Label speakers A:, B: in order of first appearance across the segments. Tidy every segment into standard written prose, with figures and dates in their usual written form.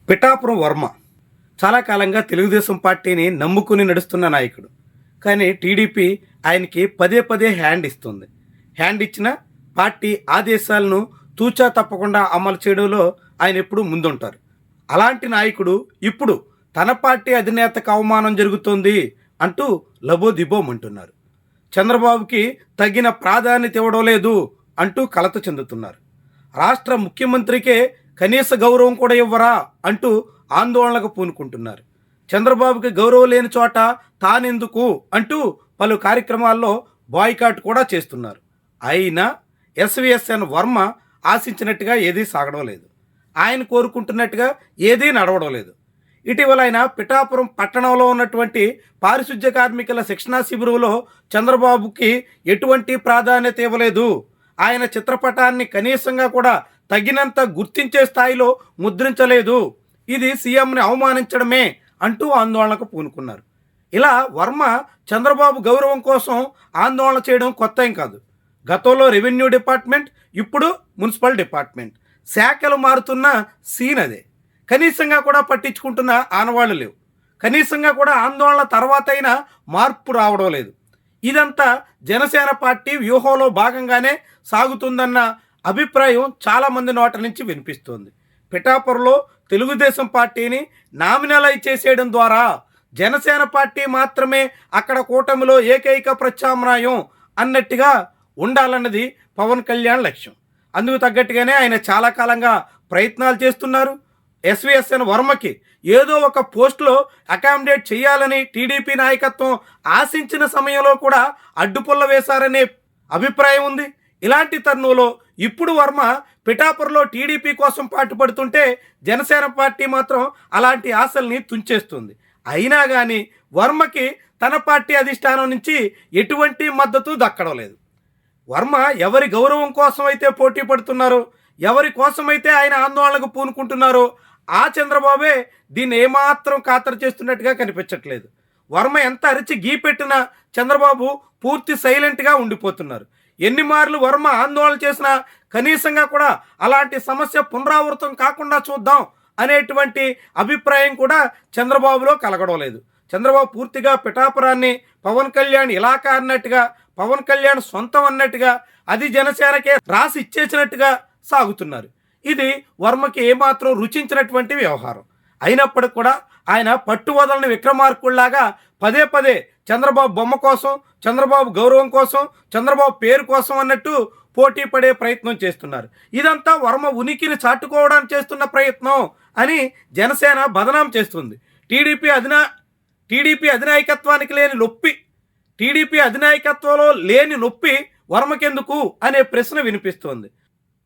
A: పిఠాపురం వర్మ చాలా కాలంగా తెలుగుదేశం పార్టీని నమ్ముకుని నడుస్తున్న నాయకుడు. కానీ టీడీపీ ఆయనకి పదే పదే హ్యాండ్ ఇస్తుంది. హ్యాండ్ ఇచ్చిన పార్టీ ఆదేశాలను తూచా తప్పకుండా అమలు చేయడంలో ఆయన ఎప్పుడూ ముందుంటారు. అలాంటి నాయకుడు ఇప్పుడు తన పార్టీ అధినేతకు అవమానం జరుగుతోంది అంటూ లబోదిబోమంటున్నారు. చంద్రబాబుకి తగిన ప్రాధాన్యత ఇవ్వడం లేదు అంటూ కలత చెందుతున్నారు. రాష్ట్ర ముఖ్యమంత్రికే కనీస గౌరవం కూడా ఇవ్వరా అంటూ ఆందోళనకు పూనుకుంటున్నారు. చంద్రబాబుకి గౌరవం లేని చోట తానెందుకు అంటూ పలు కార్యక్రమాల్లో బాయ్కాట్ కూడా చేస్తున్నారు. అయినా ఎస్విఎస్ఎన్ వర్మ ఆశించినట్టుగా ఏదీ సాగడం లేదు. ఆయన కోరుకుంటున్నట్టుగా ఏదీ నడవడం లేదు. ఇటీవల ఆయన పిఠాపురం పట్టణంలో ఉన్నటువంటి పారిశుద్ధ్య కార్మికుల శిక్షణా శిబిరంలో చంద్రబాబుకి ఎటువంటి ప్రాధాన్యత ఇవ్వలేదు. ఆయన చిత్రపటాన్ని కనీసంగా కూడా తగినంత గుర్తించే స్థాయిలో ముద్రించలేదు. ఇది సీఎంని అవమానించడమే అంటూ ఆందోళనకు పూనుకున్నారు. ఇలా వర్మ చంద్రబాబు గౌరవం కోసం ఆందోళన చేయడం కొత్త ఏం కాదు. గతంలో రెవెన్యూ డిపార్ట్మెంట్, ఇప్పుడు మున్సిపల్ డిపార్ట్మెంట్ శాఖలు మారుతున్న సీన్ అదే. కనీసంగా కూడా పట్టించుకుంటున్న ఆనవాళ్లు లేవు. కనీసంగా కూడా ఆందోళన తర్వాత అయినా మార్పు రావడం లేదు. ఇదంతా జనసేన పార్టీ వ్యూహంలో భాగంగానే సాగుతుందన్న అభిప్రాయం చాలామంది నోట నుంచి వినిపిస్తోంది. పిఠాపురంలో తెలుగుదేశం పార్టీని నామినలైజ్ చేసేయడం ద్వారా జనసేన పార్టీ మాత్రమే అక్కడ కూటమిలో ఏకైక ప్రత్యామ్నాయం అన్నట్టుగా ఉండాలన్నది పవన్ కళ్యాణ్ లక్ష్యం. అందుకు తగ్గట్టుగానే ఆయన చాలా కాలంగా ప్రయత్నాలు చేస్తున్నారు. ఎస్విఎస్ఎన్ వర్మకి ఏదో ఒక పోస్టులో అకామిడేట్ చేయాలని టీడీపీ నాయకత్వం ఆశించిన సమయంలో కూడా అడ్డుపుల్ల వేశారనే అభిప్రాయం ఉంది. ఇలాంటి తరుణంలో ఇప్పుడు వర్మ పిఠాపురంలో టీడీపీ కోసం పాటుపడుతుంటే జనసేన పార్టీ మాత్రం అలాంటి ఆశల్ని తుంచేస్తుంది. అయినా కానీ వర్మకి తన పార్టీ అధిష్టానం నుంచి ఎటువంటి మద్దతు దక్కడం లేదు. వర్మ ఎవరి గౌరవం కోసం అయితే పోటీ పడుతున్నారో, ఎవరి కోసమైతే ఆయన ఆందోళనకు పూనుకుంటున్నారో ఆ చంద్రబాబే దీన్ని ఏమాత్రం ఖాతరు చేస్తున్నట్టుగా కనిపించట్లేదు. వర్మ ఎంత అరిచి గీపెట్టినా చంద్రబాబు పూర్తి సైలెంట్గా ఉండిపోతున్నారు. ఎన్ని మార్లు వర్మ ఆందోళన చేసినా కనీసంగా కూడా అలాంటి సమస్య పునరావృతం కాకుండా చూద్దాం అనేటువంటి అభిప్రాయం కూడా చంద్రబాబులో కలగడం లేదు. చంద్రబాబు పూర్తిగా పిఠాపురాన్ని పవన్ కళ్యాణ్ ఇలాకా అన్నట్టుగా, పవన్ కళ్యాణ్ సొంతం అన్నట్టుగా, అది జనసేనకే రాసి ఇచ్చేసినట్టుగా సాగుతున్నారు. ఇది వర్మకి ఏమాత్రం రుచించినటువంటి వ్యవహారం. అయినప్పటికి కూడా ఆయన పట్టువదలని విక్రమార్కుల్లాగా పదే పదే చంద్రబాబు బొమ్మ కోసం, చంద్రబాబు గౌరవం కోసం, చంద్రబాబు పేరు కోసం అన్నట్టు పోటీ పడే ప్రయత్నం చేస్తున్నారు. ఇదంతా వర్మ ఉనికిని చాటుకోవడానికి చేస్తున్న ప్రయత్నం అని జనసేన బదనాం చేస్తుంది. టీడీపీ అధినాయకత్వానికి లేని నొప్పి, టీడీపీ అధినాయకత్వంలో లేని నొప్పి వర్మకెందుకు అనే ప్రశ్న వినిపిస్తోంది.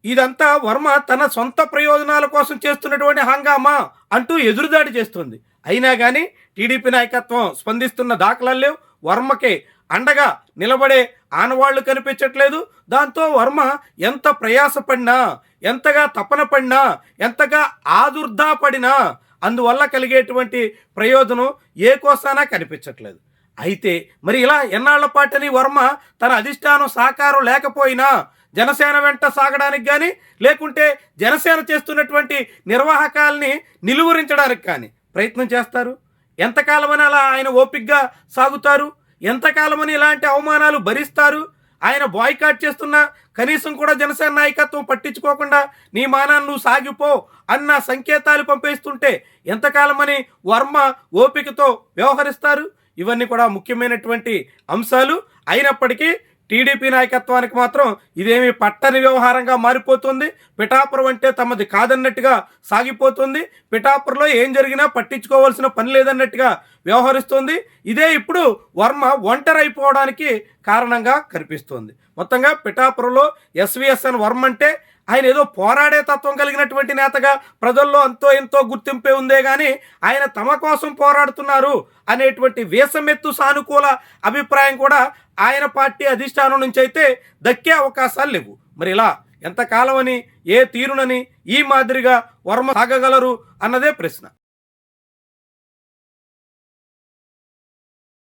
A: ఇదంతా వర్మ తన సొంత ప్రయోజనాల కోసం చేస్తున్నటువంటి హంగామా అంటూ ఎదురుదాడి చేస్తుంది. అయినా కానీ టీడీపీ నాయకత్వం స్పందిస్తున్న దాఖలాలు లేవు. వర్మకే అండగా నిలబడే ఆనవాళ్లు కనిపించట్లేదు. దాంతో వర్మ ఎంత ప్రయాసపడినా, ఎంతగా తపన పడినా, ఎంతగా ఆదుర్దాపడినా అందువల్ల కలిగేటువంటి ప్రయోజనం ఏ కోసానా కనిపించట్లేదు. అయితే మరి ఇలా ఎన్నాళ్ల పాటని వర్మ తన అధిష్టానం సహకారం లేకపోయినా జనసేన వెంట సాగడానికి కానీ, లేకుంటే జనసేన చేస్తున్నటువంటి నిర్వాహకాలని నిలువరించడానికి కానీ ప్రయత్నం చేస్తారు. ఎంతకాలమని అలా ఆయన ఓపికగా సాగుతారు? ఎంతకాలమని ఇలాంటి అవమానాలు భరిస్తారు? ఆయన బాయ్కాట్ చేస్తున్నా కనీసం కూడా జనసేన నాయకత్వం పట్టించుకోకుండా నీ మానాన్ని నువ్వు సాగిపో అన్న సంకేతాలు పంపేస్తుంటే ఎంతకాలమని వర్మ ఓపికతో వ్యవహరిస్తారు? ఇవన్నీ కూడా ముఖ్యమైనటువంటి అంశాలు. అయినప్పటికీ టీడీపీ నాయకత్వానికి మాత్రం ఇదేమీ పట్టని వ్యవహారంగా మారిపోతుంది. పిఠాపురం అంటే తమది కాదన్నట్టుగా సాగిపోతుంది. పిఠాపురంలో ఏం జరిగినా పట్టించుకోవాల్సిన పని లేదన్నట్టుగా వ్యవహరిస్తుంది. ఇదే ఇప్పుడు వర్మ ఒంటరైపోవడానికి కారణంగా కనిపిస్తోంది. మొత్తంగా పిఠాపురంలో ఎస్విఎస్ఎన్ వర్మ అంటే ఆయన ఏదో పోరాడే తత్వం కలిగినటువంటి నేతగా ప్రజల్లో అంతో ఎంతో గుర్తింపే ఉందే కానీ ఆయన తమ కోసం పోరాడుతున్నారు అనేటువంటి వేసమెత్తు సానుకూల అభిప్రాయం కూడా ఆయన పార్టీ అధిష్టానం నుంచి అయితే దక్కే అవకాశాలు లేవు. మరి ఇలా ఎంతకాలమని, ఏ తీరునని ఈ మాదిరిగా వర్మ సాగగలరు అన్నదే ప్రశ్న.